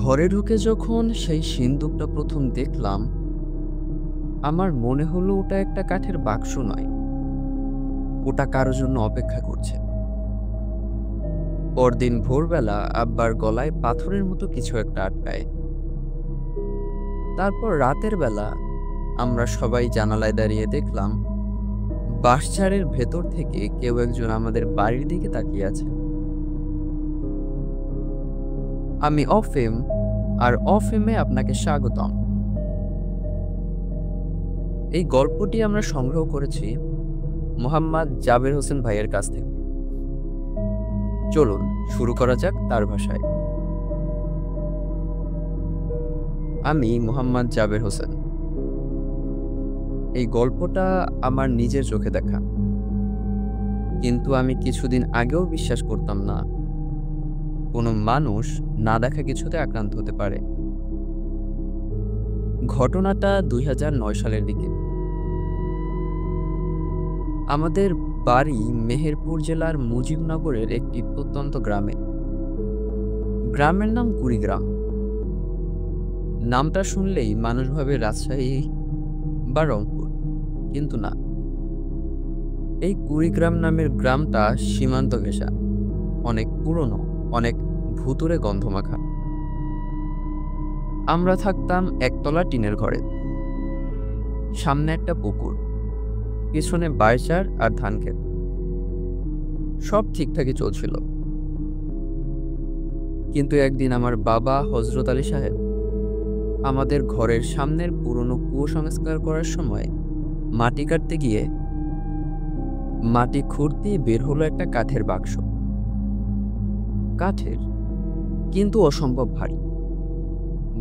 ঘরে ঢুকে যখন সেই সিন্দুকটা প্রথম দেখলাম, আমার মনে হলো ওটা একটা কাঠের বাক্স নয়, ওটা কারো জন্য অপেক্ষা করছে। পরদিন ভোরবেলা আব্বার গলায় পাথরের মতো কিছু একটা আটকায়। তারপর রাতের বেলা আমরা সবাই জানালায় দাঁড়িয়ে দেখলাম বাঁশঝাড়ের ভেতর থেকে কেউ একজন আমাদের বাড়ির দিকে তাকিয়ে আছে। আমি অফিম, আর অফিমে আপনাকে স্বাগতম। এই গল্পটি আমরা সংগ্রহ করেছি মোহাম্মদ জাবের হোসেন ভাইয়ের কাছ থেকে। চলুন শুরু করা যাক তার ভাষায়। আমি মোহাম্মদ জাবের হোসেন। এই গল্পটা আমার নিজের চোখে দেখা, কিন্তু আমি কিছুদিন আগেও বিশ্বাস করতাম না কোনো মানুষ না দেখা কিছুতে আক্রান্ত হতে পারে। ঘটনাটা 2009 সালের দিকে। আমাদের বাড়ি মেহেরপুর জেলার মুজিবনগরের একটি প্রত্যন্ত গ্রামে। গ্রামের নাম কুড়িগ্রাম। নামটা শুনলেই মানুষ ভাবে রাজশাহী বা রংপুর, কিন্তু না। এই কুড়িগ্রাম নামের গ্রামটা সীমান্ত ঘেঁষা, অনেক পুরনো, অনেক ভুতুড়ে গন্ধমাখা। আমরা থাকতাম একতলা টিনের ঘরে। সামনে একটা পুকুর, পিছনে বাঁশঝাড় আর ধান ক্ষেত। সব ঠিকঠাকই চলছিল, কিন্তু একদিন আমার বাবা হজরত আলী সাহেব আমাদের ঘরের সামনের পুরনো কুয়ো সংস্কার করার সময় মাটি কাটতে গিয়ে মাটি খুঁড়তে বের হলো একটা কাঠের বাক্স। কাঠের, কিন্তু অসম্ভব ভারী।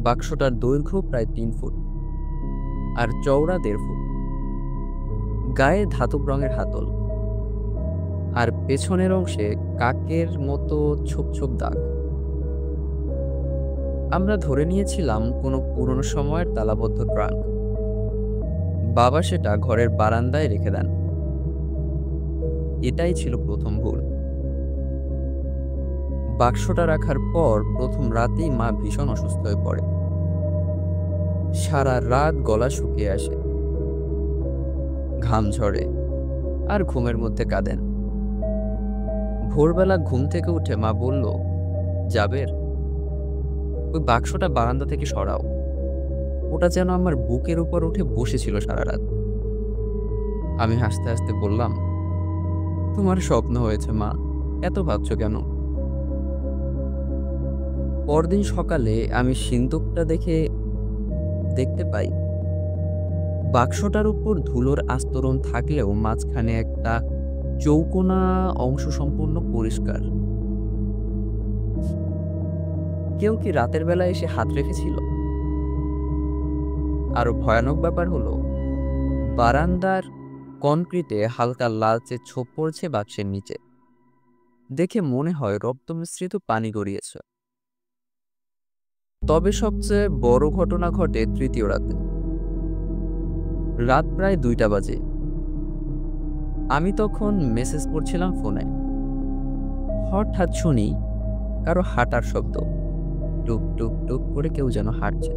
বাক্সটার দৈর্ঘ্য প্রায় 3 ফুট আর চওড়া 1.5 ফুট। গায়ে ধাতব রঙের হাতল, আর পেছনের অংশে কাকের মতো ছোপ ছোপ দাগ। আমরা ধরে নিয়েছিলাম কোনো পুরনো সময়ের তালাবদ্ধ ট্রাঙ্ক। বাবা সেটা ঘরের বারান্দায় রেখে দেন। এটাই ছিল প্রথম ভুল। বাক্সটা রাখার পর প্রথম রাতেই মা ভীষণ অসুস্থ হয়ে পড়ে। সারা রাত গলা শুকিয়ে আসে, ঘাম ঝরে, আর ঘুমের মধ্যে কাঁদেন। ভোরবেলা ঘুম থেকে উঠে মা বলল, জাবের, ওই বাক্সটা বারান্দা থেকে সরাও। ওটা যেন আমার বুকের উপর উঠে বসেছিল সারা রাত। আমি হাসতে হাসতে বললাম, তোমার স্বপ্ন হয়েছে মা, এত ভাবছো কেন? পরদিন সকালে আমি সিন্দুকটা দেখতে পাই বাক্সটার উপর ধুলোর আস্তরণ থাকলেও মাঝখানে একটা চৌকোনা অংশ সম্পূর্ণ পরিষ্কার। কেউ কি রাতের বেলা এসে হাত রেখেছিল? আরো ভয়ানক ব্যাপার হলো, বারান্দার কনক্রিটে হালকা লালচে ছোপ পড়ছে বাক্সের নিচে। দেখে মনে হয় রক্ত মিশ্রিত পানি গড়িয়েছে। তবে সবচেয়ে বড় ঘটনা ঘটে তৃতীয় রাতে। রাত প্রায় 2টা বাজে। আমি তখন মেসেজ পড়ছিলাম ফোনে। হঠাৎ শুনি কারো হাঁটার শব্দ, টুক টুক টুক করে কেউ যেন হাঁটছে।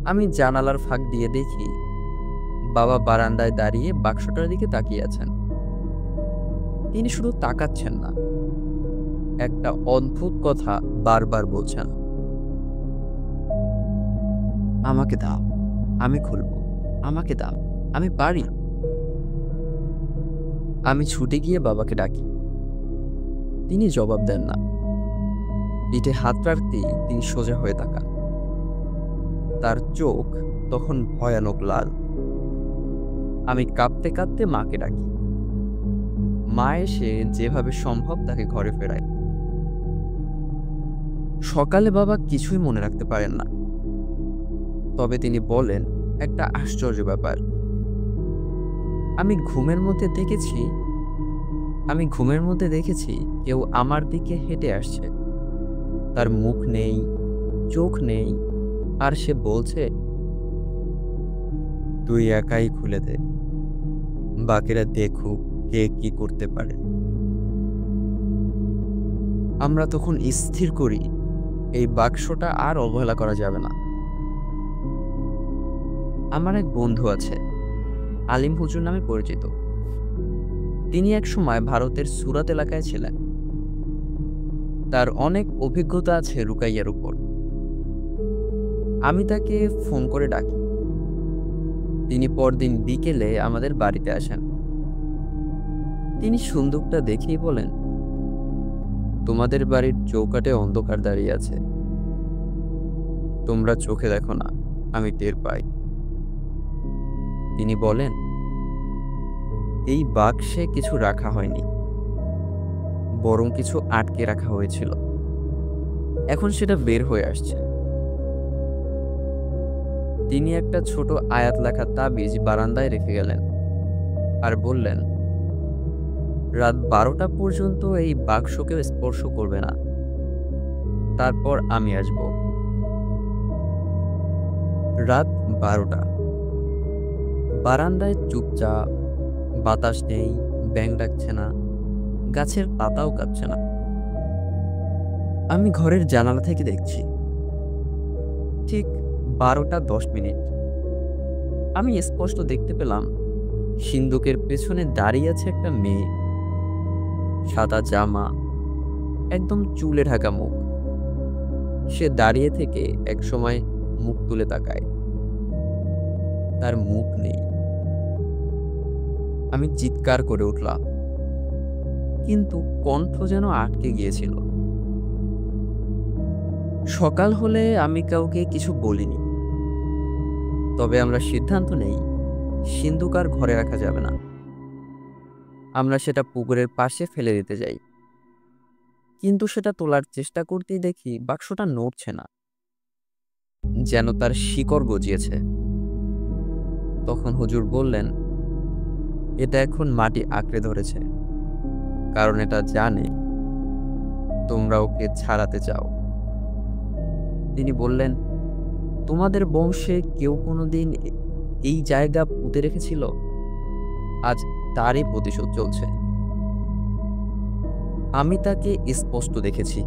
আমি জানালার ফাঁক দিয়ে দেখি বাবা বারান্দায় দাঁড়িয়ে বাক্সটার দিকে তাকিয়ে আছেন। তিনি শুধু তাকাচ্ছেন না, একটা অদ্ভুত কথা বারবার বলছেন, আমাকে দাও, আমি খুলবো, আমাকে দাও, আমি পারি। আমি ছুটে গিয়ে বাবাকে ডাকি। তিনি জবাব দেন না। পিঠে হাত রাখতেই তিনি সোজা হয়ে তাকান। তার চোখ তখন ভয়ানক লাল। আমি কাঁপতে কাঁপতে মাকে ডাকি। মা এসে যেভাবে সম্ভব তাকে ঘরে ফেরায়। সকালে বাবা কিছুই মনে রাখতে পারেন না, তবে তিনি বলেন একটা আশ্চর্য ব্যাপার। আমি ঘুমের মধ্যে দেখেছি কেউ আমার দিকে হেঁটে আসছে। তার মুখ নেই, চোখ নেই, আর সে বলছে, তুই একাই খুলে দে, বাকিরা দেখুক কে কি করতে পারে। আমরা তখন স্থির করি এই বাক্সটা আর অবহেলা করা যাবে না। আমার এক বন্ধু আছে, আলিম হুজুর নামে পরিচিত। তিনি এক সময় ভারতের সুরাত এলাকায় ছিলেন। তার অনেক অভিজ্ঞতা আছে রুকাইয়ার উপর। আমি তাকে ফোন করে ডাকি। তিনি পরদিন বিকেলে আমাদের বাড়িতে আসেন। তিনি সুন্দরটা দেখেই বলেন, তোমাদের বাড়ির চৌকাঠে অন্ধকার দাঁড়িয়ে আছে। তোমরা চোখে দেখো না, আমি টের পাই। তিনি বলেন, এই বাক্সে কিছু রাখা হয়নি, বরং কিছু আটকে রাখা হয়েছিল। এখন সেটা বের হয়ে আসছে। তিনি একটা ছোট আয়াত লেখা তাবিজ বারান্দায় রেখে গেলেন আর বললেন, রাত 12টা পর্যন্ত এই বাক্সকে স্পর্শ করবে না, তারপর আমি আসব। রাত 12টা। বারান্দায় চুপচাপ, বাতাস নেই, ব্যাঙ ডাকছে না, গাছের পাতাও কাঁপছে না। আমি ঘরের জানালা থেকে দেখছি। ঠিক 12টা 10 মিনিট। আমি স্পষ্ট দেখতে পেলাম সিন্দুকের পেছনে দাঁড়িয়ে আছে একটা মেয়ে। সাদা জামা, একদম চুলে ঢাকা মুখ। সে দাঁড়িয়ে থেকে একসময় মুখ তুলে তাকায়। তার মুখ নেই। আমি চিৎকার করে উঠলাম, কিন্তু কণ্ঠ যেন আটকে গিয়েছিল। সকাল হলে আমি কাউকে কিছু বলিনি, তবে আমরা সিদ্ধান্ত নেই সিন্দুক আর ঘরে রাখা যাবে না। আমরা সেটা পুকুরের পাশে ফেলে দিতে যাই। কিন্তু সেটা তোলার চেষ্টা করতেই দেখি বাক্সটা নড়ছে না, যেন তার শিকড় গজিয়েছে। তখন হুজুর বললেন, এটা এখন মাটি আঁকড়ে ধরেছে, কারণ এটা জানে তোমরা ওকে ছাড়াতে চাও। তিনি বললেন, তোমাদের বংশে কেউ কোনোদিন এই জায়গা পুঁতে রেখেছিল? আজ তারই প্রতিশোধ চলছে। আমি তাকে স্পষ্ট দেখেছি।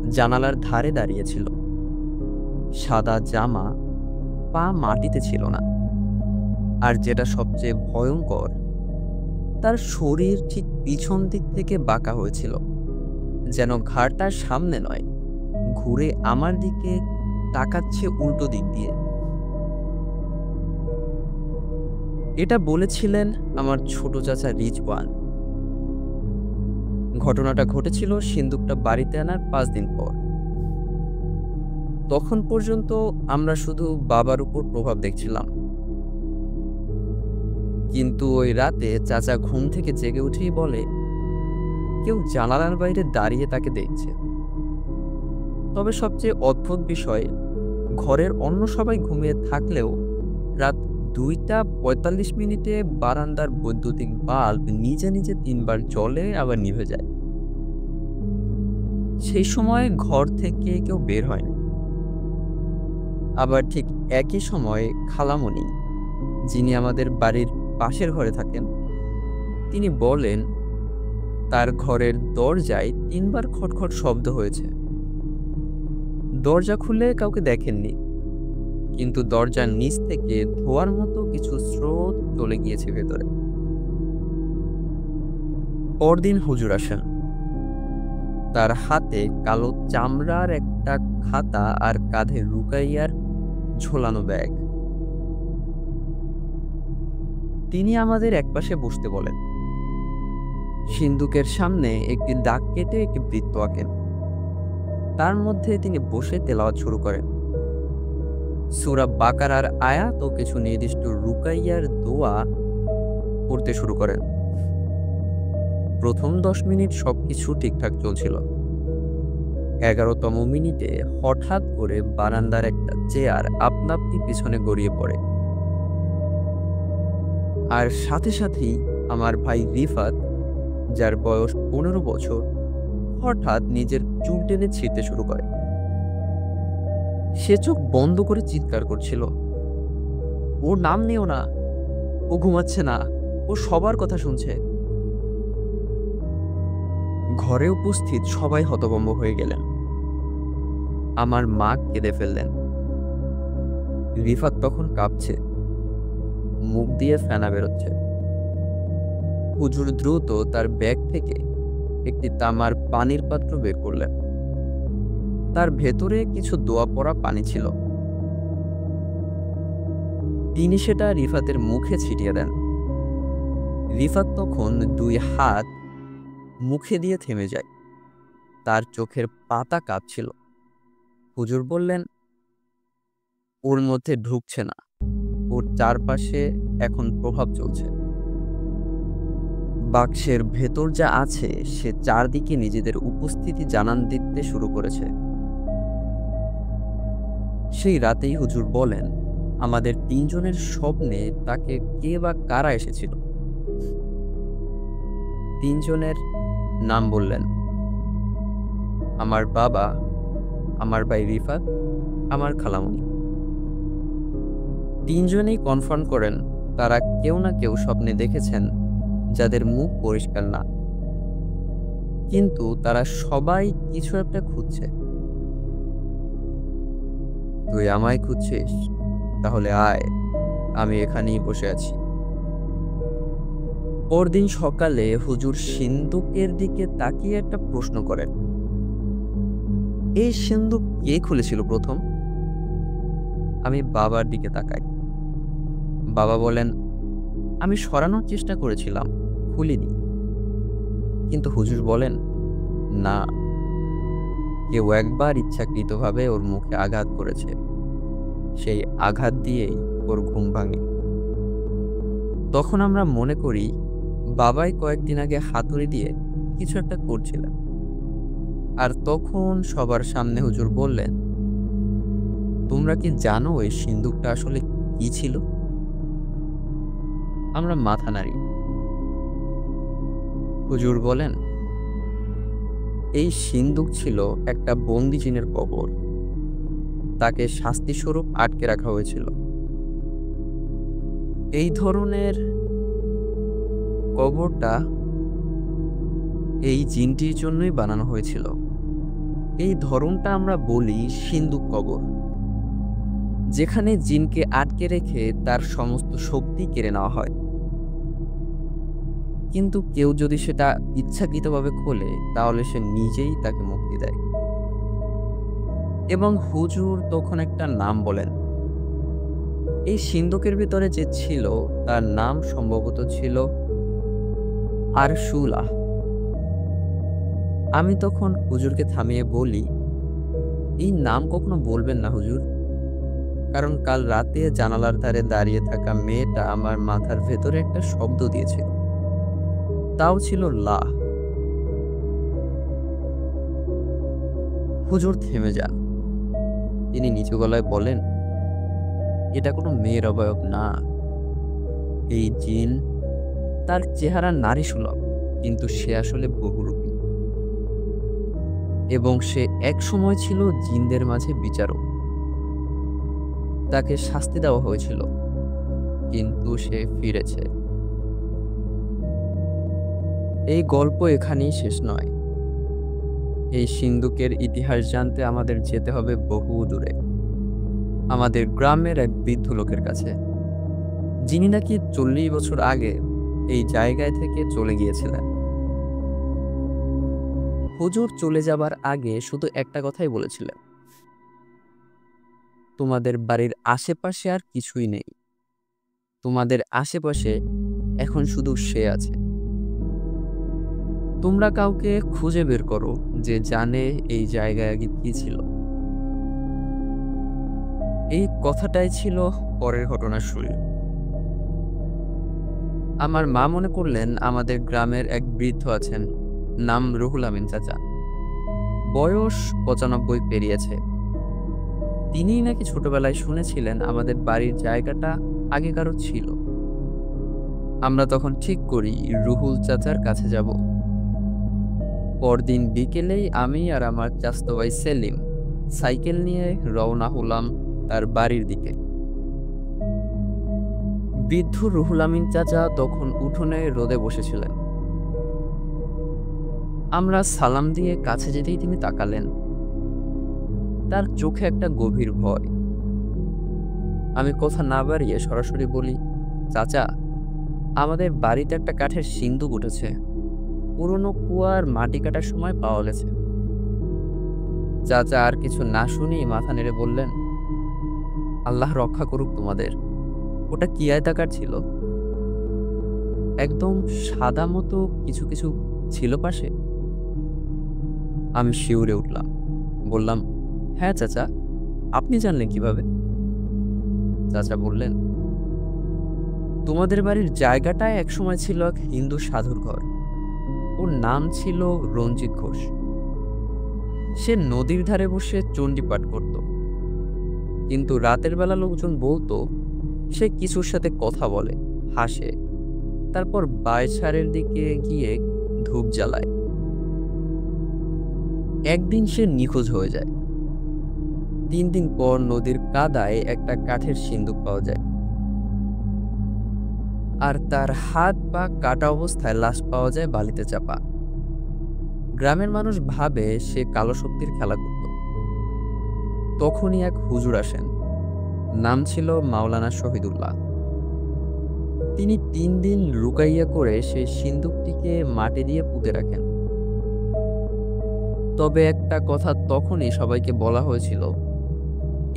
জানালার ধারে দাঁড়িয়েছিল, সাদা জামা, পা মাটিতে ছিল না। আর যেটা সবচেয়ে ভয়ঙ্কর, তার শরীর ঠিক পিছন দিক থেকে বাঁকা হয়েছিল, যেন ঘাড়টার সামনে নয়, ঘুরে আমার দিকে তাকাচ্ছে উল্টো দিক দিয়ে। এটা বলেছিলেন আমার ছোট চাচা রিজওয়ান। ঘটনাটা ঘটেছিল সিন্দুকটা বাড়িতে আনার 5 দিন পর। তখন পর্যন্ত আমরা শুধু বাবার উপর প্রভাব দেখছিলাম। কিন্তু ওই রাতে চাচা ঘুম থেকে জেগে উঠেই বলে, কেউ জানালার বাইরে দাঁড়িয়ে তাকে দেখছে। তবে সবচেয়ে অদ্ভুত বিষয়, ঘরের অন্য সবাই ঘুমিয়ে থাকলেও রাত 2টা 45 মিনিটে বারান্দার বৈদ্যুতিক বাল্ব নিজে নিজে 3বার জ্বলে আবার নিভে যায়। সেই সময় ঘর থেকে কেউ বের হয়নি। আবার ঠিক একই সময়ে খালামণি, যিনি আমাদের বাড়ির পাশের ঘরে থাকেন, তিনি বলেন তার ঘরের দরজায় 3বার খটখট শব্দ হয়েছে। দরজা খুলে কাউকে দেখেননি, কিন্তু দরজার নিচ থেকে ধোয়ার মতো কিছু স্রোত চলে গিয়েছে ভেতরে। পরদিন হুজুর আসেন। তার হাতে কালো চামড়ার একটা খাতা আর কাঁধে রুকাইয়ার ঝোলানো ব্যাগ। তিনি আমাদের একপাশে বসতে বলেন। সিন্দুকের সামনে একটি দাগ কেটে একটি বৃত্ত আঁকেন। তার মধ্যে তিনি বসে তেলাওয়াত শুরু করেন। সূরা বাকারার আয়াত ও কিছু নির্দিষ্ট রুকাইয়ার দোয়া পড়তে শুরু করেন। প্রথম 10 মিনিট সবকিছু ঠিকঠাক চলছিল। 11তম মিনিটে হঠাৎ করে বারান্দার একটা চেয়ার আপনা-আপনি পিছনে গড়িয়ে পড়ে। আর সাথে সাথেই আমার ভাই রিফাত, যার বয়স 15 বছর, হঠাৎ নিজের চুল টেনে ছিঁড়তে শুরু করে। সে চোখ বন্ধ করে চিৎকার করছিল, ওর নাম নিও না, ও ঘুমাচ্ছে না, ও সবার কথা শুনছে। ঘরে উপস্থিত সবাই হতভম্ব হয়ে গেলেন। আমার মা কেঁদে ফেললেন। রিফাত তখন কাঁপছে, মুখ দিয়ে ফেনা বেরোচ্ছে। হুজুর দ্রুত তার ব্যাগ থেকে একটি তামার পানির পাত্র বের করলেন। তার ভেতরে কিছু দোয়া পড়া পানি ছিল। তিনি সেটা রিফাতের মুখে ছিটিয়ে দেন। রিফাত তখন 2 হাত মুখে দিয়ে থেমে যায়। তার চোখের পাতা কাঁপছিল। হুজুর বললেন, ওর মধ্যে ঢুকছে না, ওর চারপাশে এখন প্রভাব চলছে। বাক্সের ভেতর যা আছে সে চারদিকে নিজেদের উপস্থিতি জানান দিতে শুরু করেছে। সেই রাতেই হুজুর বলেন, আমাদের 3 জনের স্বপ্নে তাকে কে বা কারা এসেছিল। 3 জনের নাম বললেন, আমার বাবা, আমার ভাই রিফাত, আমার খালামণি। 3 জনেই কনফার্ম করেন তারা কেউ না কেউ স্বপ্নে দেখেছেন যাদের মুখ পরিষ্কার না, কিন্তু তারা সবাই কিছু একটা খুঁজছে। তুই আমায় খুঁজছিস? তাহলে আয়, আমি এখানেই বসে আছি। পরদিন সকালে হুজুর সিন্দুকের দিকে তাকিয়ে একটা প্রশ্ন করেন, এই সিন্দুক কে খুলেছিল প্রথম? আমি বাবার দিকে তাকাই। বাবা বলেন, আমি সরানোর চেষ্টা করেছিলাম, খুলিনি। কিন্তু হুজুর বলেন, না, কেউ একবার ইচ্ছাকৃতভাবে ওর মুখে আঘাত করেছে। সেই আঘাত দিয়েই ওর ঘুম ভাঙে। তখন আমরা মনে করি বাবাই কয়েকদিন আগে হাতুড়ি দিয়ে কিছু একটা করছিলেন। আর তখন সবার সামনে হুজুর বললেন, তোমরা কি জানো এই সিন্দুকটা আসলে কি ছিল? আমরা মাথা নাড়ি। হুজুর বলেন, এই সিন্দুক ছিল একটা বন্দি জিনের কবর। তাকে শাস্তিস্বরূপ আটকে রাখা হয়েছিল। এই ধরনের কবরটা এই জিনটির জন্যই বানানো হয়েছিল। এই ধরনটা আমরা বলি সিন্দুক কবর, যেখানে জিনকে আটকে রেখে তার সমস্ত শক্তি কেড়ে নেওয়া হয়। কিন্তু কেউ যদি সেটা ইচ্ছাকৃতভাবে খোলে তাহলে সে নিজেই তাকে মুক্তি দেয়। এবং হুজুর তখন একটা নাম বলেন। এই সিন্দুকের ভিতরে যে ছিল তার নাম সম্ভবত ছিল আরশুলাহ। আমি তখন হুজুরকে থামিয়ে বলি, এই নাম কখনো বলবেন না হুজুর, কারণ কাল রাতে জানালার ধারে দাঁড়িয়ে থাকা মেয়েটা আমার মাথার ভেতরে একটা শব্দ দিয়েছিল, তাও ছিল লা। হুজুর থেমে যান। তিনি নিচু গলায় বলেন, এটা কোনো মেয়ের অবয়ব না। এই জিন, তার চেহারা নারী সুলভ, কিন্তু সে আসলে বহুরূপী। এবং সে এক সময় ছিল জিনদের মাঝে বিচারক। তাকে শাস্তি দেওয়া হয়েছিল, কিন্তু সে ফিরেছে। এই গল্প এখানেই শেষ নয়। এই সিন্দুকের ইতিহাস জানতে আমাদের যেতে হবে বহু দূরে, আমাদের গ্রামের এক বৃদ্ধ লোকের কাছে, যিনি নাকি 40 বছর আগে এই জায়গায় থেকে চলে গিয়েছিলেন। হুজুর চলে যাবার আগে শুধু একটা কথাই বলেছিলেন, তোমাদের বাড়ির আশেপাশে আর কিছুই নেই। তোমাদের আশেপাশে এখন শুধু সে আছে। তোমরা কাউকে খুঁজে বের করো যে জানে এই জায়গায় আগে কি ছিল। এই কথাটাই ছিল পরের ঘটনার শুরু। আমার মা মনে করলেন আমাদের গ্রামের এক বৃদ্ধ আছেন, নাম রুহুল আমিন চাচা। বয়স 95 পেরিয়েছে। তিনিই নাকি ছোটবেলায় শুনেছিলেন আমাদের বাড়ির জায়গাটা আগে কারো ছিল। আমরা তখন ঠিক করি রুহুল চাচার কাছে যাব। পরদিন বিকেলেই আমি আর আমার চাচাতো ভাই সেলিম সাইকেল নিয়ে রওনা হলাম তার বাড়ির দিকে। বৃদ্ধ রুহুল আমিন চাচা তখন উঠোনে রোদে বসেছিলেন। আমরা সালাম দিয়ে কাছে যেতেই তিনি তাকালেন। তার চোখে একটা গভীর ভয়। আমি কথা না বাড়িয়ে সরাসরি বলি, চাচা, আমাদের বাড়িতে একটা কাঠের সিন্দুক উঠেছে, পুরনো কুয়ার মাটি কাটার সময় পাওয়া গেছে। চাচা আর কিছু না শুনেই মাথা নেড়ে বললেন, আল্লাহ রক্ষা করুক তোমাদের। ওটা কি আয়তাকার ছিল? একদম সাদা মতো কিছু কিছু ছিল পাশে? আমি শিউরে উঠলাম, বললাম, হ্যাঁ চাচা, আপনি জানলেন কিভাবে? চাচা বললেন, তোমাদের বাড়ির জায়গাটায় একসময় ছিল এক হিন্দু সাধুর ঘর। ওর নাম ছিল রঞ্জিত ঘোষ। সে নদীর ধারে বসে চণ্ডী পাঠ করত, কিন্তু রাতের বেলা লোকজন বলতো সে কিছুর সাথে কথা বলে, হাসে, তারপর বায়সারের দিকে গিয়ে ধূপ জ্বালায়। একদিন সে নিখোঁজ হয়ে যায়। 3 দিন পর নদীর কাদায় একটা কাঠের সিন্দুক পাওয়া যায়, আর তার হাত পা কাটা অবস্থায় লাশ পাওয়া যায় বালিতে চাপা। গ্রামের মানুষ ভাবে সে কালো শক্তির খেলা করত। তখনই এক হুজুর আসেন, নাম ছিল মাওলানা শহীদুল্লাহ। তিনি 3 দিন লুকাইয়া করে সেই সিন্দুকটিকে মাটি দিয়ে পুঁতে রাখেন। তবে একটা কথা তখনই সবাইকে বলা হয়েছিল,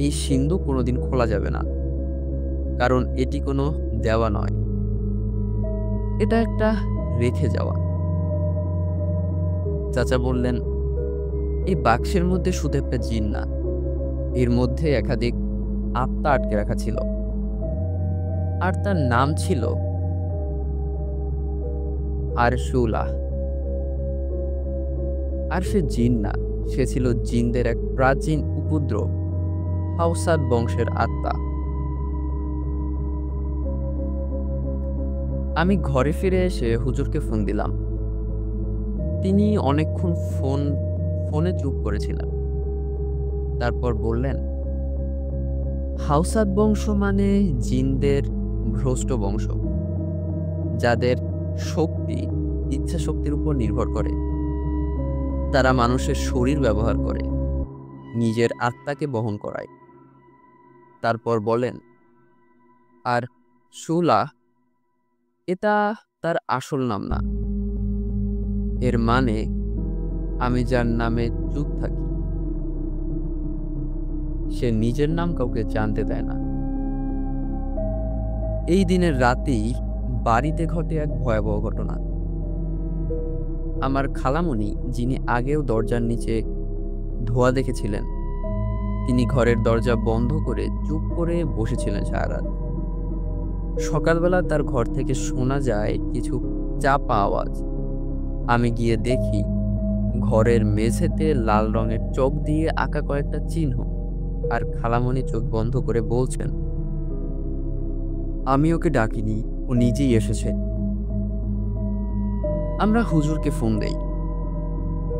এই সিন্দুক কোনোদিন খোলা যাবে না, কারণ এটি কোনো দেওয়া নয়, এটা একটা রেখে যাওয়া। চাচা বললেন, এই বাক্সের মধ্যে শুধু একটা জিন না, এর মধ্যে একাধিক আত্মা আটকে রাখা ছিল, আর তার নাম ছিল আরশুলাহ। আর সে জিন না, সে ছিল জিনদের এক প্রাচীন উপদ্রব, হাউসাদ বংশের আত্মা। আমি ঘরে ফিরে এসে হুজুরকে ফোন দিলাম। তিনি অনেকক্ষণ ফোনে চুপ করেছিলেন। তারপর বললেন, হাউসাদ বংশ মানে জিনদের ভ্রষ্ট বংশ, যাদের শক্তি ইচ্ছা শক্তির উপর নির্ভর করে। তারা মানুষের শরীর ব্যবহার করে নিজের আত্মাকে বহন করায়। তারপর বলেন, আর শুলা, এটা তার আসল নাম না। এর মানে আমি যার নামে চুপ থাকি, সে নিজের নাম কাউকে জানতে দেয় না। এই দিনের রাতেই বাড়িতে ঘটে এক ভয়াবহ ঘটনা। আমার খালামণি, যিনি আগেও দরজার নিচে ধোঁয়া দেখেছিলেন, তিনি ঘরের দরজা বন্ধ করে চুপ করে বসেছিলেন সারা রাত। সকালবেলা তার ঘর থেকে শোনা যায় কিছু চাপা আওয়াজ। আমি গিয়ে দেখি ঘরের মেঝেতে লাল রঙের চক দিয়ে আঁকা কয়েকটা চিহ্ন, আর খালামণি চোখ বন্ধ করে বলছেন, আমি ওকে ডাকিনি, ও নিজেই এসেছে। আমরা হুজুরকে ফোন দেই।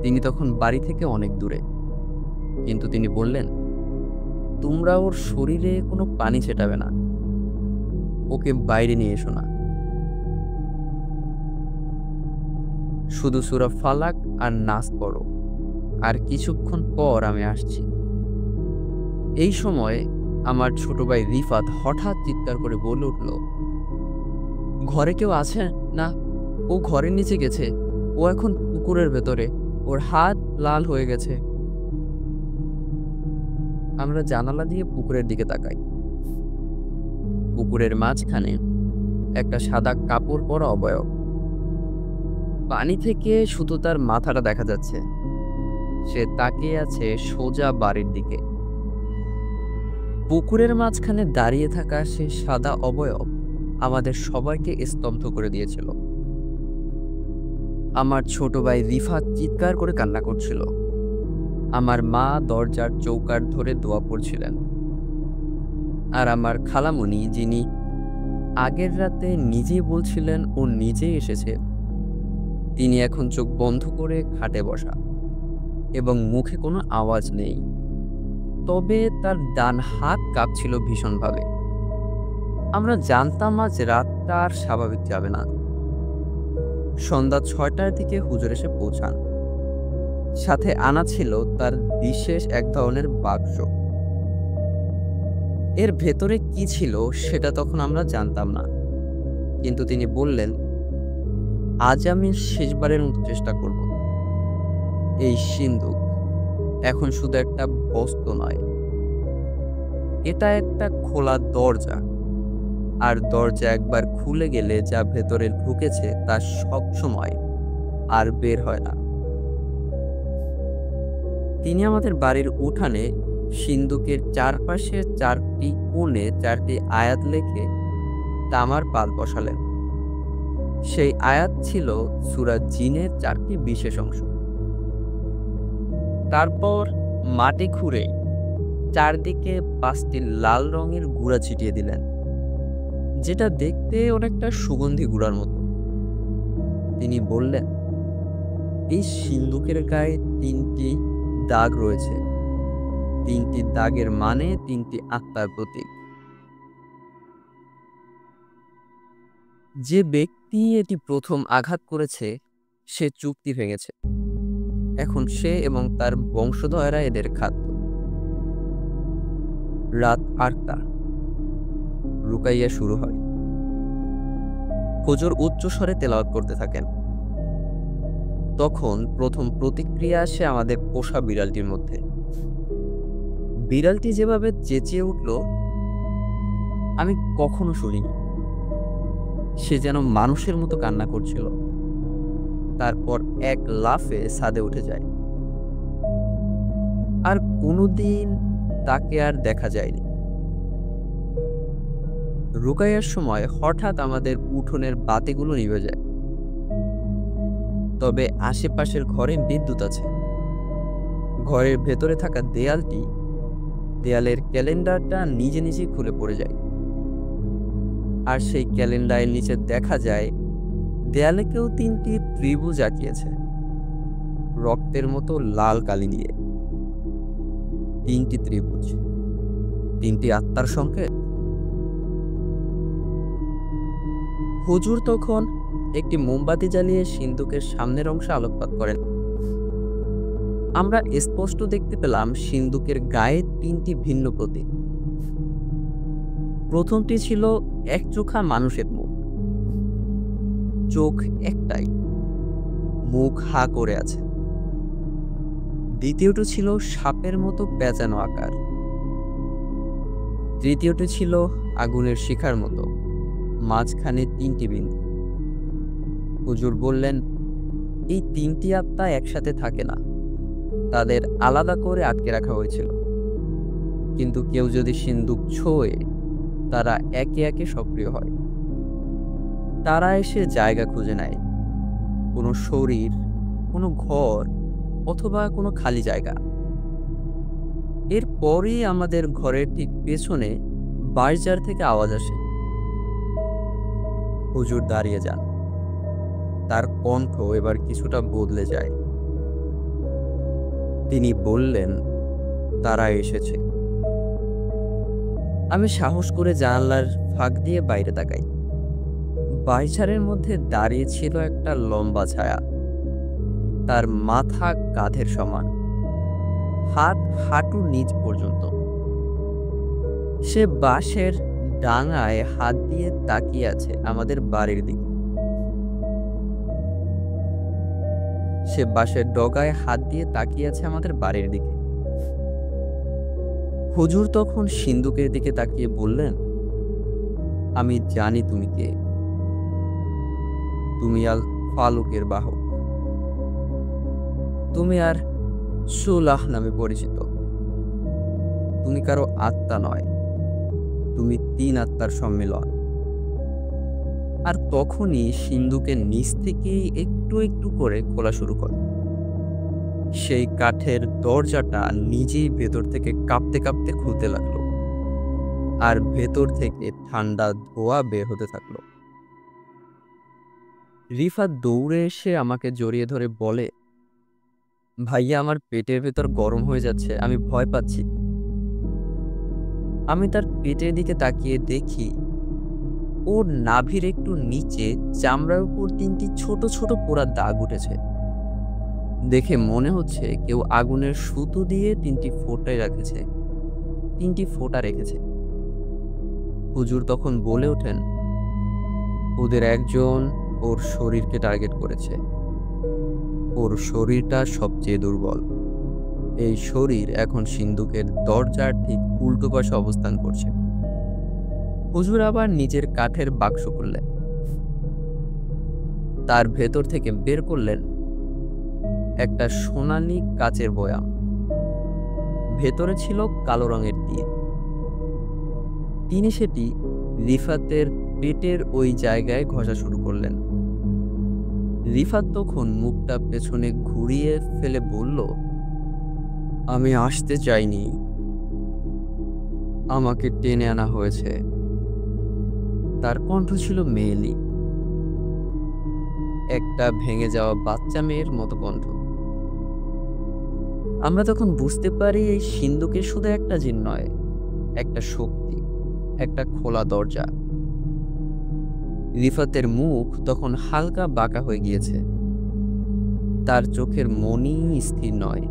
তিনি তখন বাড়ি থেকে অনেক দূরে, কিন্তু তিনি বললেন, তোমরা ওর শরীরে কোনো পানি ছেটাবে না, ওকে বাইরে নিয়ে এসো না, শুধু সূরা ফালাক আর নাস পড়ো, আর কিছুক্ষণ পর আমি আসছি। এই সময় আমার ছোট ভাই রিফাত হঠাৎ চিৎকার করে বলে উঠল, ঘরে কেউ আছে না? ও ঘরের নিচে গেছে, ও এখন পুকুরের ভেতরে, ওর হাত লাল হয়ে গেছে। আমরা জানালা দিয়ে পুকুরের দিকে তাকাই। পুকুরের মাঝখানে একটা সাদা কাপড় পরা অবয়ব, পানি থেকে শুধু তার মাথাটা দেখা যাচ্ছে। সে তাকিয়ে আছে সোজা বাড়ির দিকে। পুকুরের মাঝখানে দাঁড়িয়ে থাকা সে সাদা অবয়ব আমাদের সবাইকে স্তব্ধ করে দিয়েছিল। আমার ছোট ভাই রিফাত চিৎকার করে কান্না করছিল। আমার মা দরজার চৌকাঠ ধরে দোয়া পড়ছিলেন। আর আমার খালামণি, যিনি আগের রাতে নিজেই বলছিলেন ও নিজেই এসেছে, তিনি এখন চোখ বন্ধ করে খাটে বসা, এবং মুখে কোনো আওয়াজ নেই। তবে তার ডান হাত কাঁপছিল ভীষণভাবে। আমরা জানতাম আজ রাতটা আর স্বাভাবিক যাবে না। সন্ধ্যা 6টার দিকে হুজুর এসে পৌঁছান। সাথে আনা ছিল তার বিশেষ এক ধরনের বাক্স। এর ভেতরে কি ছিল সেটা তখন আমরা জানতাম না, কিন্তু তিনি বললেন, আজ আমি শেষবারের মতো চেষ্টা করব। এই সিন্দুক এখন শুধু একটা বস্তু নয়, এটা একটা খোলা দরজা। আর দরজা একবার খুলে গেলে যা ভেতরে ঢুকেছে তা সব সময় আর বের হয় না। তিনি আমাদের বাড়ির উঠানে সিন্দুকের চারপাশে 4টি কোণে 4টি আয়াত লেখে তামার পাল বসালেন। সেই আয়াত ছিল সূরা জিনের 4টি বিশেষ অংশ। তারপর মাটি খুঁড়ে চারদিকে 5টি লাল রঙের গুঁড়া ছিটিয়ে দিলেন, যেটা দেখতে অনেকটা সুগন্ধি গুঁড়ার মতো। তিনি বললেন, এই সিন্দুকের গায়ে 3টি দাগ রয়েছে। 3টি দাগের মানে 3টি আত্মার প্রতীক। যে ব্যক্তি এটি প্রথম আঘাত করেছে সে চুক্তি ভেঙেছে। এখন সে এবং তার বংশধরেরা এদের খাদ্য। রাত 8টা, রুকাইয়া শুরু হয়। হুজুর উচ্চস্বরে তেলাওয়াত করতে থাকেন। তখন প্রথম প্রতিক্রিয়া আসে আমাদের পোষা বিড়ালটির মধ্যে। বিড়ালটি যেভাবে চেঁচিয়ে উঠল আমি কখনো শুনিনি। সে যেন মানুষের মতো কান্না করছিল। তারপর এক লাফে ছাদে উঠে যায়। আর কোনোদিন তাকে আর দেখা যায়নি। রুকাইয়ার সময় হঠাৎ আমাদের উঠোনের বাতিগুলো নিভে যায়। তবে আশেপাশের ঘরে বিদ্যুৎ আছে। ঘরের ভেতরে থাকা দেয়ালের ক্যালেন্ডারটা নিজে নিজেই খুলে পড়ে যায়। আর সেই ক্যালেন্ডারের নিচে দেখা যায় দেয়ালে কেউ 3টি ত্রিভুজ আঁকিয়েছে, রক্তের মতো লাল কালি নিয়ে। 3টি ত্রিভুজ, 3টি আত্মার সংকেত। হুজুর তখন একটি মোমবাতি জ্বালিয়ে সিন্দুকের সামনের অংশে আলোকপাত করেন। আমরা স্পষ্ট দেখতে পেলাম সিন্দুকের গায়ে 3টি ভিন্ন প্রতীক। প্রথমটি ছিল একচোখা মানুষের মুখ, চোখ একটাই, মুখ হা করে আছে। দ্বিতীয়টি ছিল সাপের মতো পেঁচানো আকার। তৃতীয়টি ছিল আগুনের শিখার মতো, মাঝখানে 3টি বিন্দু। হুজুর বললেন, এই 3টি আত্মা একসাথে থাকে না, তাদের আলাদা করে আটকে রাখা হয়েছিল। কিন্তু কেউ যদি সিন্দুক ছোঁয়ে তারা একে একে সক্রিয় হয়। তারা এসে জায়গা খুঁজে নেয়, কোনো শরীর, কোনো ঘর অথবা কোনো খালি জায়গা। এরপরই আমাদের ঘরের ঠিক পেছনে বাঁশঝাড় থেকে আওয়াজ আসে। হুজুর দাঁড়িয়ে যান। তার কণ্ঠ এবার কিছুটা বদলে যায়। তিনি বললেন, তারা এসেছে। আমি সাহস করে জানালার ফাঁক দিয়ে বাইরে তাকাই। বাঁশঝাড়ের মধ্যে দাঁড়িয়ে ছিল একটা লম্বা ছায়া। তার মাথা কাঁধের সমান, হাত হাঁটুর নিচ পর্যন্ত। সে বাঁশের ডাঙায় হাত দিয়ে তাকিয়ে আছে আমাদের বাড়ির দিকে। সে বাঁশের ডগায় হাত দিয়ে তাকিয়ে আছে আমাদের বাড়ির দিকে। হুজুর তখন সিন্দুকের দিকে তাকিয়ে বললেন, আমি জানি তুমি কে। তুমি আল ফালুকের বাহক। তুমি আর সুলাহ নামে পরিচিত। তুমি কারো আত্মা নয়, তুমি 3 আত্মার সম্মিলন। আর তখনই সিন্দুকের নিচ থেকেই একটু একটু করে খোলা শুরু করে। সেই কাঠের দরজাটা নিজেই ভেতর থেকে কাঁপতে কাঁপতে খুলতে লাগলো, আর ভেতর থেকে ঠান্ডা ধোঁয়া বের হতে থাকলো। রিফাত দৌড়ে এসে আমাকে জড়িয়ে ধরে বলে, ভাইয়া, আমার পেটের ভেতর গরম হয়ে যাচ্ছে, আমি ভয় পাচ্ছি। আমি তার পেটের দিকে তাকিয়ে দেখি ওর নাভির একটু নিচে চামড়ার উপর 3টি ছোট ছোট পোড়া দাগ উঠেছে। দেখে মনে হচ্ছে কেউ আগুনের সুতো দিয়ে 3টি ফোঁটা রেখেছে। হুজুর তখন বলে ওঠেন, ওদের একজন ওর শরীরকে টার্গেট করেছে। ওর শরীরটা সবচেয়ে দুর্বল। এই শরীর এখন সিন্দুকের দরজার ঠিক উল্টো পাশে অবস্থান করছে। হুজুর আবার নিজের কাঠের বাক্স খুললেন, তার ভেতর থেকে বের করলেন একটা সোনালী কাচের বয়াম। ভেতরে ছিল কালো রঙের তীর। তিনি সেটি রিফাতের পেটের ওই জায়গায় ঘষা শুরু করলেন। রিফাত তখন মুখটা পেছনে ঘুরিয়ে ফেলে বলল, আমি আসতে চাইনি, আমাকে টেনে আনা হয়েছে। তার কণ্ঠ ছিল মেয়েলি, একটা ভেঙে যাওয়া বাচ্চা মেয়ের মতো কণ্ঠ। আমরা তখন বুঝতে পারি এই সিন্দুকে শুধু একটা জিন নয়, একটা শক্তি, একটা খোলা দরজা। রিফাতের মুখ তখন হালকা বাঁকা হয়ে গিয়েছে, তার চোখের মনি স্থির নয়,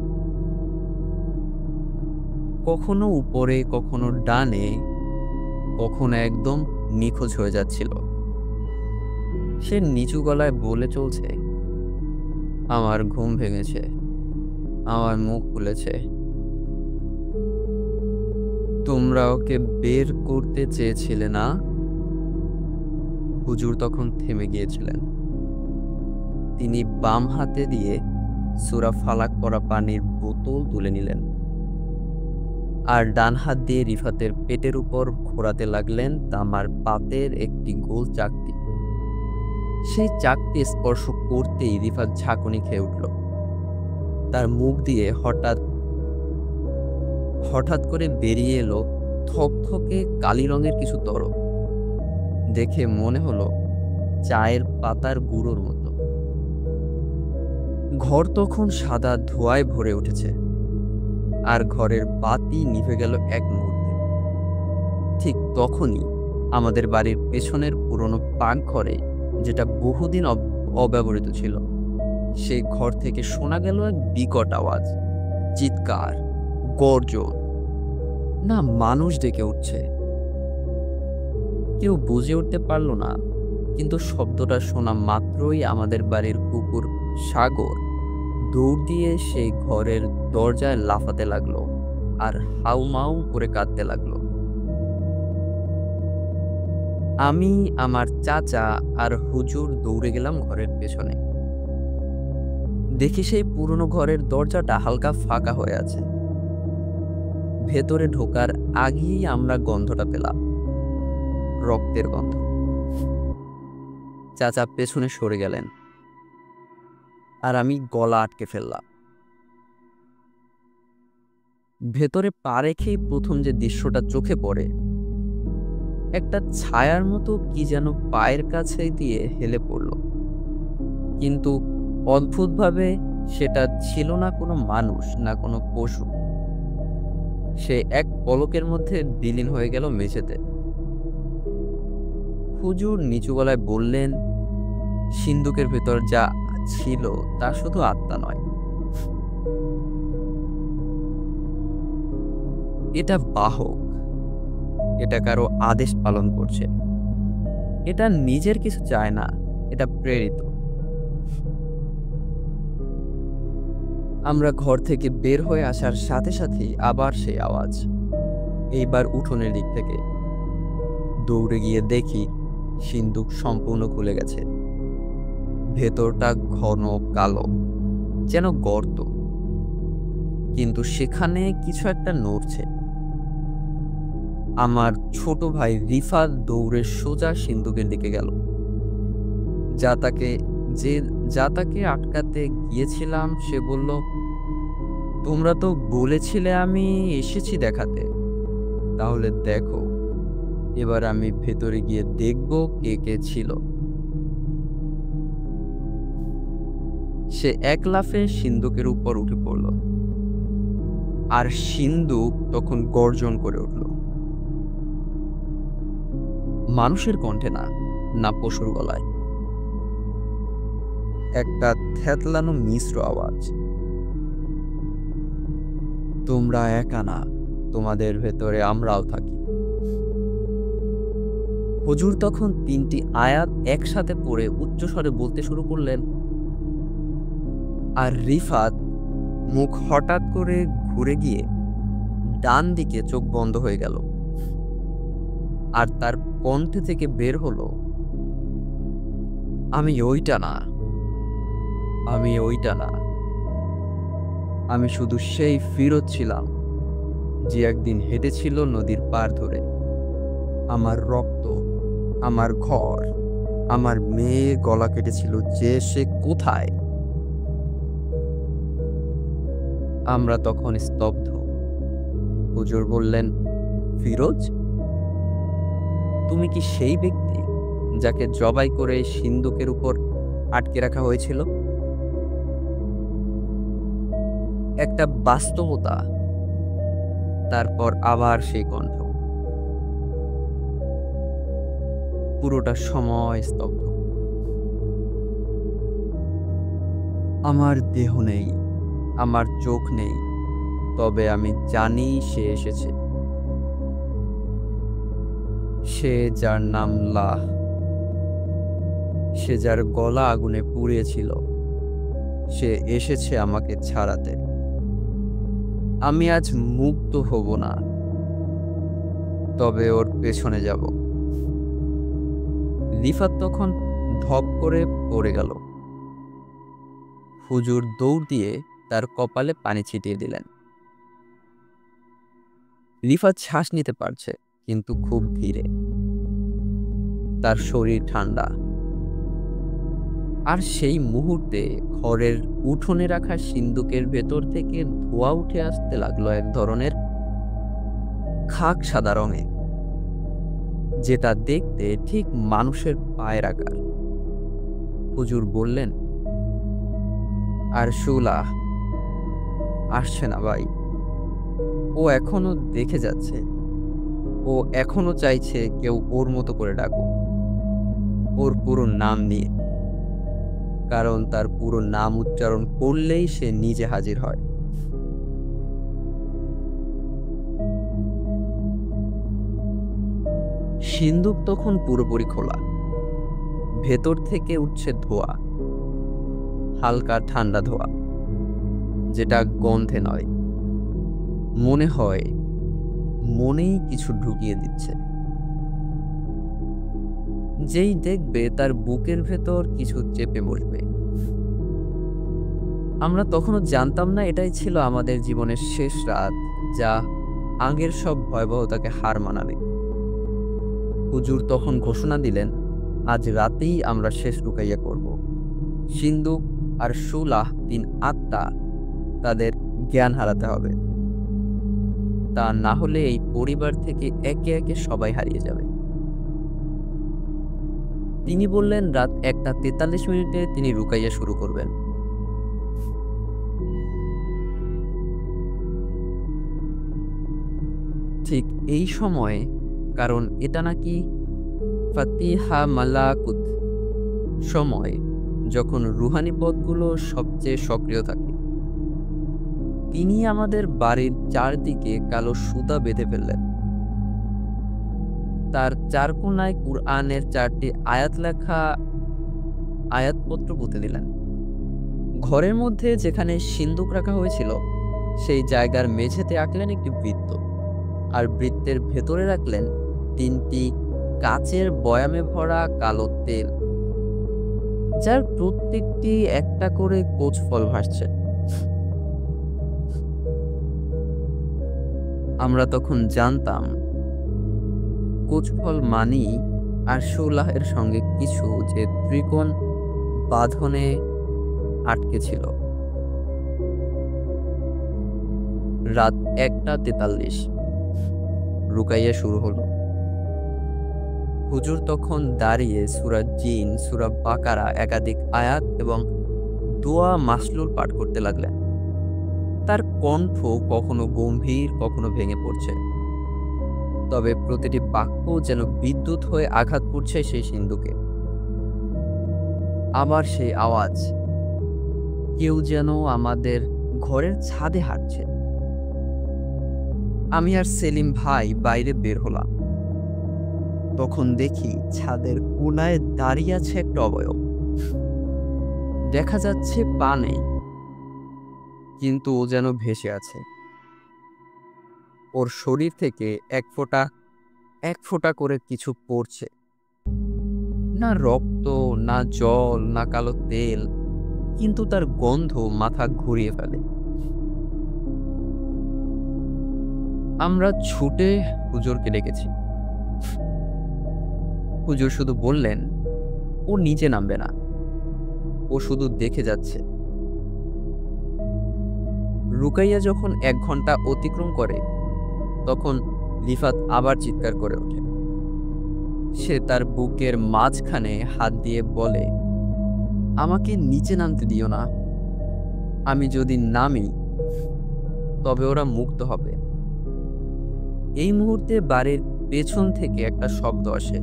কখনো উপরে কখনো ডানে, কখনো একদম নিখোঁজ হয়ে যাচ্ছিল। সে নিচু গলায় বলে চলছে, আমার ঘুম ভেঙেছে, আমার মুখ খুলেছে, তোমরা ওকে বের করতে চেয়েছিলে না? হুজুর তখন থেমে গিয়েছিলেন। তিনি বাম হাতে দিয়ে সূরা ফালাক পড়া পানির বোতল তুলে নিলেন, আর ডান হাত দিয়ে রিফাতের পেটের উপর ঘোরাতে লাগলেন তামার পাতের একটি গোল চাকতি। সেই চাকতি স্পর্শ করতেই রিফাত ঝাঁকুনি খেয়ে উঠল। তার মুখ দিয়ে হঠাৎ করে বেরিয়ে এলো থকথকে কালি রঙের কিছু তরল। দেখে মনে হলো চায়ের পাতার গুঁড়োর মতো। ঘর তখন সাদা ধোঁয়ায় ভরে উঠেছে, আর ঘরের বাতি নিভে গেল এক মুহূর্তে। ঠিক তখনই আমাদের বাড়ির পেছনের পুরনো পাকঘরে, যেটা বহুদিন অব্যবহৃত ছিল, সেই ঘর থেকে শোনা গেল এক বিকট আওয়াজ, চিৎকার, গর্জন, না মানুষ ডেকে উঠছে। কেউ বুঝে উঠতে পারল না, কিন্তু শব্দটা শোনা মাত্রই আমাদের বাড়ির কুকুর সাগর দৌড় দিয়ে সেই ঘরের দরজায় লাফাতে লাগলো আর হাউমাউ করে কাঁদতে লাগলো। আমি, আমার চাচা আর হুজুর দৌড়ে গেলাম ঘরের পেছনে। দেখি সেই পুরনো ঘরের দরজাটা হালকা ফাঁকা হয়ে আছে। ভেতরে ঢোকার আগেই আমরা গন্ধটা পেলাম, রক্তের গন্ধ। চাচা পেছনে সরে গেলেন, আর আমি গলা আটকে ফেললাম। ভেতরে পা রেখেই প্রথম যে দৃশ্যটা চোখে পড়ে, একটা ছায়ার মতো কি যেন পায়ের কাছে দিয়ে হেলে পড়ল, কিন্তু অদ্ভুতভাবে সেটা ছিল না কোনো মানুষ, না কোনো পশু। সে এক পলকের মধ্যে বিলীন হয়ে গেল মেঝেতে। হুজুর নিচু গলায় বললেন, সিন্দুকের ভেতর যা ছিল তা শুধু আত্মা নয়, এটা বাহক, এটা কারো আদেশ পালন করছে, এটা নিজের কিছু চায় না, এটা প্রেরিত। আমরা ঘর থেকে বের হয়ে আসার সাথে সাথেই আবার সেই আওয়াজ, এইবার উঠোনের দিক থেকে। দৌড়ে গিয়ে দেখি সিন্দুক সম্পূর্ণ খুলে গেছে। ভেতরটা ঘন কালো, যেন গর্ত, কিন্তু সেখানে কিছু একটা নড়ছে। আমার ছোট ভাই রিফাত দৌড়ে সোজা সিন্দুকের দিকে গেল। যা তাকে আটকাতে গিয়েছিলাম সে বলল, তোমরা তো বলেছিলে আমি এসেছি দেখাতে, তাহলে দেখো, এবার আমি ভেতরে গিয়ে দেখব কে কে ছিল। সে এক লাফে সিন্দুকের উপর উঠে পড়ল, আর সিন্দুক তখন গর্জন করে উঠল। মানুষের কণ্ঠে না, না পশুর গলায়, একটা থ্যাতলানো মিশ্র আওয়াজ। তোমরা একা না, তোমাদের ভেতরে আমরাও থাকি। হুজুর তখন ৩টি আয়াত একসাথে পড়ে উচ্চস্বরে বলতে শুরু করলেন। আর রিফাত মুখ হঠাৎ করে ঘুরে গিয়ে ডান দিকে চোখ বন্ধ হয়ে গেল। আর তার কণ্ঠে থেকে বের হলো, আমি ওইটা না, আমি ওইটা না, আমি শুধু সেই ফিরোজ ছিলাম যে একদিন হেঁটেছিল নদীর পাড় ধরে। আমার রক্ত, আমার ঘর, আমার মেয়ের গলা কেটেছিল যে সে কোথায়। আমরা তখন স্তব্ধ। হুজুর বললেন, ফিরোজ, তুমি কি সেই ব্যক্তি যাকে জবাই করে সিন্দুকের উপর আটকে রাখা হয়েছিল? একটা বাস্তবতা, তারপর আবার সেই কণ্ঠ। পুরোটা সময় স্তব্ধ। আমার দেহ নেই, আমার চোখ নেই, তবে আমি জানি সে এসেছে। সে যার নাম লাহ, সে যার গলা আগুনে পুড়িয়েছিল, সে এসেছে আমাকে ছাড়াতে। আমি আজ মুক্ত হব না, তবে ওর পেছনে যাব। রিফাত তখন ধপ করে পড়ে গেল। হুজুর দৌড় দিয়ে তার কপালে পানি ছিটিয়ে দিলেন। রিফাত শ্বাস নিতে পারছে, কিন্তু খুব ধীরে। তার শরীর ঠান্ডা। আর সেই মুহূর্তে ঘরের উঠোনে রাখা সিন্দুকের ভেতর থেকে ধোঁয়া উঠে আসতে লাগলো এক ধরনের খাক সাদা রঙে, যেটা দেখতে ঠিক মানুষের পায়ের আকার। হুজুর বললেন, আর সুলাহ আসছে না ভাই, ও এখনো দেখে যাচ্ছে, ও এখনো চাইছে কেউ ওর মতো করে ডাকুক, ওর পুরো নাম নিয়ে। কারণ তার পুরো নাম উচ্চারণ করলেই সে নিজে হাজির হয়। সিন্দুক তখন পুরোপুরি খোলা। ভেতর থেকে উঠছে ধোঁয়া, হালকা ঠান্ডা ধোঁয়া, যেটা গন্ধে নয়, মনে হয় মনেই কিছু ঢুকিয়ে দিচ্ছে। যেই দেখবে তার বুকের ভেতর কিছু চেপে বসবে। আমরা তখনও জানতাম না এটাই ছিল আমাদের জীবনের শেষ রাত, যা আগের সব ভয়াবহতাকে হার মানাবে। হুজুর তখন ঘোষণা দিলেন, আজ রাতেই আমরা শেষ রুকাইয়া করব। সিন্দুক আর সুলাহ ৩ আত্মা, তাদের জ্ঞান হারাতে হবে। তা না হলে এই পরিবার থেকে একে একে সবাই হারিয়ে যাবে। তিনি বললেন, রাত ১টা ৪৩ তিনি রুকাইয়া শুরু করবেন। ঠিক এই সময়ে, কারণ এটা নাকি ফাতিহা মালাকুত সময়, যখন রুহানি পথগুলো সবচেয়ে সক্রিয় থাকে, তিনি আমাদের বাড়ির চারদিকে কালো সুতা বেঁধে ফেললেন। তার চার কোনায় কুরআনের ৪টি আয়াত লেখা আয়াতপত্র পুঁতে দিলেন। ঘরের মধ্যে যেখানে সিন্দুক রাখা হয়েছিল, সেই জায়গার মেঝেতে আঁকলেন একটি বৃত্ত, আর বৃত্তের ভেতরে রাখলেন ৩টি কাচের বয়ামে ভরা কালো তেল, যার প্রত্যেকটি একটা করে কোচ ফল ভাসছে। আমরা তখন জানতাম কোচফল মানি আর সুলাহের সঙ্গে কিছু যে ত্রিকোণ বাঁধনে আটকে ছিল। রাত ১টা ৪৩ রুকাইয়া শুরু হলো। হুজুর তখন দাঁড়িয়ে সূরা জিন, সূরা বাকারা একাধিক আয়াত এবং দোয়া মাসলুল পাঠ করতে লাগলেন। তার কণ্ঠ কখনো গম্ভীর, কখনো ভেঙে পড়ছে, তবে প্রতিটি বাক্য যেন বিদ্যুৎ হয়ে আঘাত করছে সেই সিন্দুকে। আবার সেই আওয়াজ, কেউ যেন আমাদের ঘরের ছাদে হাঁটছে, আমি আর সেলিম ভাই বাইরে বের হলাম। তখন দেখি ছাদের কোনায় দাঁড়িয়ে আছে একটা অবয়ব। দেখা যাচ্ছে পা নেই, কিন্তু ও যেন ভেসে আছে। ওর শরীর থেকে এক ফোঁটা করে কিছু পড়ছে। না রক্ত, না জল, না কালো তেল, কিন্তু তার গন্ধ মাথা ঘুরিয়ে ফেলে। আমরা ছুটে হুজুরকে ডেকেছি। হুজুর শুধু বললেন, ও নিচে নামবে না, ও শুধু দেখে যাচ্ছে। রুকাইয়া যখন 1 ঘন্টা অতিক্রম করে, তখন রিফাত আবার চিৎকার করে ওঠে। সে তার বুকের মাঝখানে হাত দিয়ে বলে, আমাকে নিচে নামতে দিও না, আমি যদি নামি তবে ওরা মুক্ত হবে। এই মুহূর্তে বাড়ির পেছন থেকে একটা শব্দ আসে,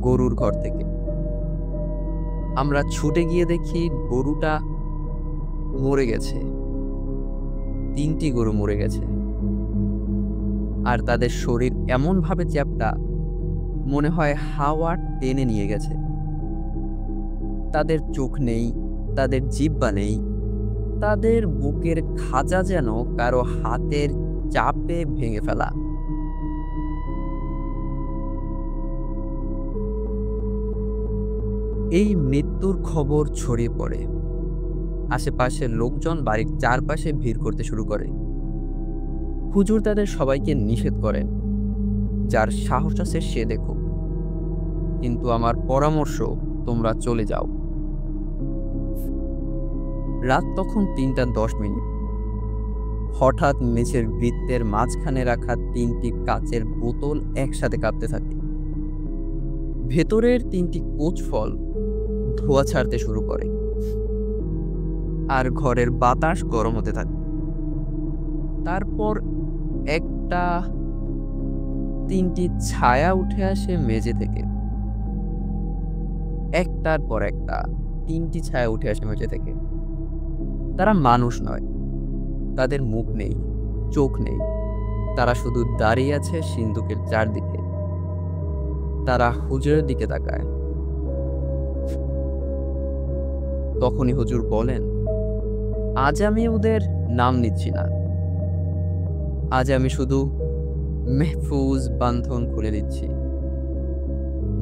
গরুর ঘর থেকে। আমরা ছুটে গিয়ে দেখি গরুটা মরে গেছে। 3টি গরু মরে গেছে, আর তাদের শরীর এমন ভাবে চ্যাপ্টা, মনে হয় হাওয়া টেনে নিয়ে গেছে। তাদের চোখ নেই, তাদের জিহ্বা নেই, তাদের বুকের খাঁজা যেন কারো হাতের চাপে ভেঙে ফেলা। এই মৃত্যুর খবর ছড়িয়ে পড়ে। আশেপাশের লোকজন বাড়ির চারপাশে ভিড় করতে শুরু করে। হুজুর তাদের সবাইকে নিষেধ করেন, যার সাহস আছে সে দেখুক, কিন্তু আমার পরামর্শ, তোমরা চলে যাও। রাত তখন 3:10। হঠাৎ মেঝের বৃত্তের মাঝখানে রাখা 3টি কাচের বোতল একসাথে কাঁপতে থাকে। ভেতরের 3টি কোচ ফল ধোঁয়া ছাড়তে শুরু করে, আর ঘরের বাতাস গরম হতে থাকে। তারপর একটা 3টি ছায়া উঠে আসে মেঝে থেকে। একটার পর একটা 3টি ছায়া উঠে আসে মেঝে থেকে। তারা মানুষ নয়, তাদের মুখ নেই, চোখ নেই, তারা শুধু দাঁড়িয়ে আছে সিন্দুকের চারদিকে। তারা হুজুরের দিকে তাকায়। তখনই হুজুর বলেন, আজ আমি ওদের নাম নিচ্ছি না, আজ আমি শুধু মেহফুজ বান্ধন খুলে দিচ্ছি,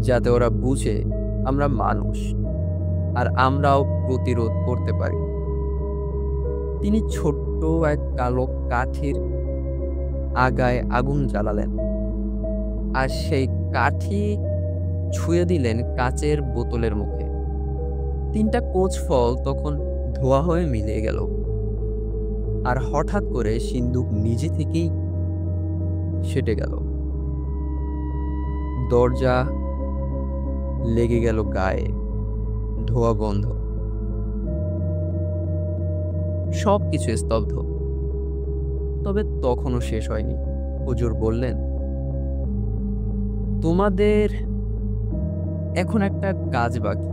যাতে ওরা বুঝে আমরা মানুষ, আর আমরাও প্রতিরোধ করতে পারি। তিনি ছোট্ট এক কালো কাঠির আগায় আগুন জ্বালালেন, আর সেই কাঠি ছুঁয়ে দিলেন কাচের বোতলের মুখে। 3টা কোচ ফল তখন ধোয়া হয়ে মিলিয়ে গেল, আর হঠাৎ করে সিন্দুক নিজে থেকেই সেটে গেল। দরজা লেগে গেল গায়ে, ধোয়া বন্ধ, সবকিছু স্তব্ধ। তবে তখনও শেষ হয়নি। হুজুর বললেন, তোমাদের এখন একটা কাজ বাকি।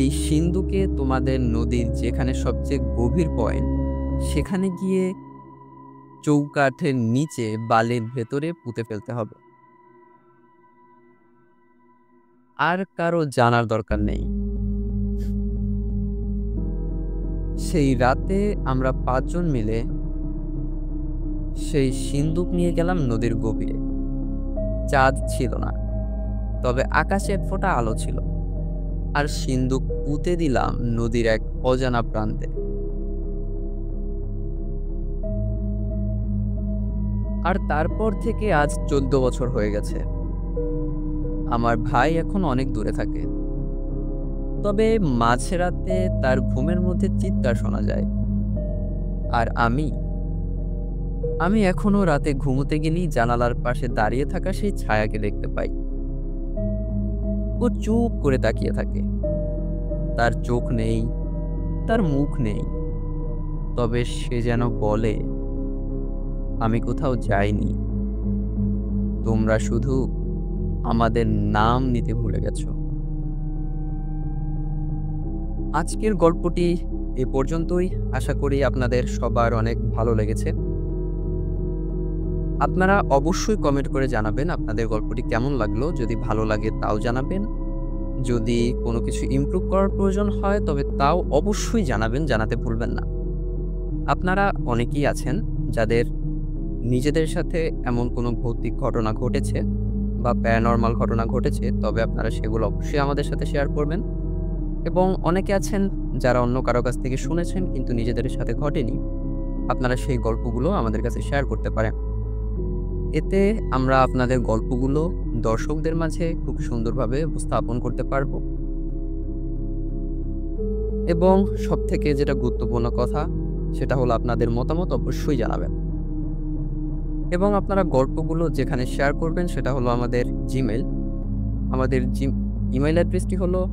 এই সিন্ধুকে তোমাদের নদীর যেখানে সবচেয়ে গভীর পয়েন্ট, সেখানে গিয়ে চৌকাঠের নিচে বালির ভেতরে পুঁতে ফেলতে হবে। আর কারো জানার দরকার নেই। সেই রাতে আমরা 5 জন মিলে সেই সিন্দুক নিয়ে গেলাম নদীর গভীরে। চাঁদ ছিল না, তবে আকাশে 1 ফোঁটা আলো ছিল, আর সিন্দুক পুঁতে দিলাম নদীর এক অজানা প্রান্তে। আর তারপর থেকে আজ 14 বছর হয়ে গেছে। আমার ভাই এখন অনেক দূরে থাকে, তবে মাঝরাতে তার ঘুমের মধ্যে চিৎকার শোনা যায়। আর আমি এখনো রাতে ঘুমোতে গেলেই জানালার পাশে দাঁড়িয়ে থাকা সেই ছায়াকে দেখতে পাই। ও চুপ করে তাকিয়ে থাকে। তার চোখ নেই, তার মুখ নেই, তবে সে যেন বলে, আমি কোথাও যাইনি, তোমরা শুধু আমাদের নাম নিতে ভুলে গেছো। আজকের গল্পটি এ পর্যন্তই। আশা করি আপনাদের সবার অনেক ভালো লেগেছে। আপনারা অবশ্যই কমেন্ট করে জানাবেন আপনাদের গল্পটি কেমন লাগলো। যদি ভালো লাগে তাও জানাবেন। যদি কোনো কিছু ইমপ্রুভ করার প্রয়োজন হয় তবে তাও অবশ্যই জানাবেন, জানাতে ভুলবেন না। আপনারা অনেকেই আছেন যাদের নিজেদের সাথে এমন কোনো ভৌতিক ঘটনা ঘটেছে বা প্যারানরমাল ঘটনা ঘটেছে, তবে আপনারা সেগুলো অবশ্যই আমাদের সাথে শেয়ার করবেন। এবং অনেকে আছেন যারা অন্য কারো কাছ থেকে শুনেছেন কিন্তু নিজেদের সাথে ঘটেনি। আপনারা সেই গল্পগুলো আমাদের কাছে শেয়ার করতে পারেন। এতে আমরা আপনাদের গল্পগুলো দর্শকদের মাঝে খুব সুন্দরভাবে উপস্থাপন করতে পারবো। এবং সবথেকে যেটা গুরুত্বপূর্ণ কথা, সেটা হলো আপনাদের মতামত অবশ্যই জানাবেন। এবং আপনারা গল্পগুলো যেখানে শেয়ার করবেন সেটা হলো আমাদের জিমেইল। আমাদের ইমেইল অ্যাড্রেসটি হলো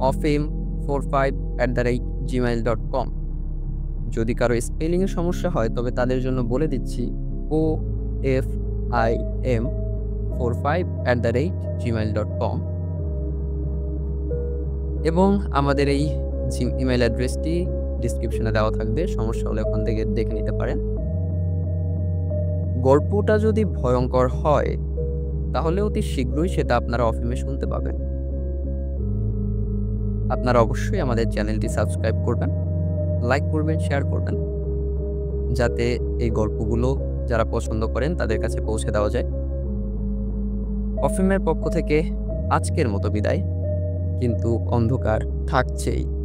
ofim45@gmail.com। যদি কারো স্পেলিংয়ে সমস্যা হয় তবে তাদের জন্য বলে দিচ্ছি ofim45@gmail.com। এবং আমাদের এই ইমেইল অ্যাড্রেসটি ডিসক্রিপশনে দেওয়া থাকবে। সমস্যা হলে ওখান থেকে দেখে নিতে পারেন। গল্পটা যদি ভয়ঙ্কর হয় তাহলে অতি শীঘ্রই সেটা আপনারা অফিমে শুনতে পাবেন। আপনারা অবশ্যই আমাদের চ্যানেলটি সাবস্ক্রাইব করবেন, লাইক করবেন, শেয়ার করবেন, যাতে এই গল্পগুলো যারা পছন্দ করেন তাদের কাছে পৌঁছে দেওয়া যায়। অফিমের পক্ষ থেকে আজকের মতো বিদায়, কিন্তু অন্ধকার থাকছেই।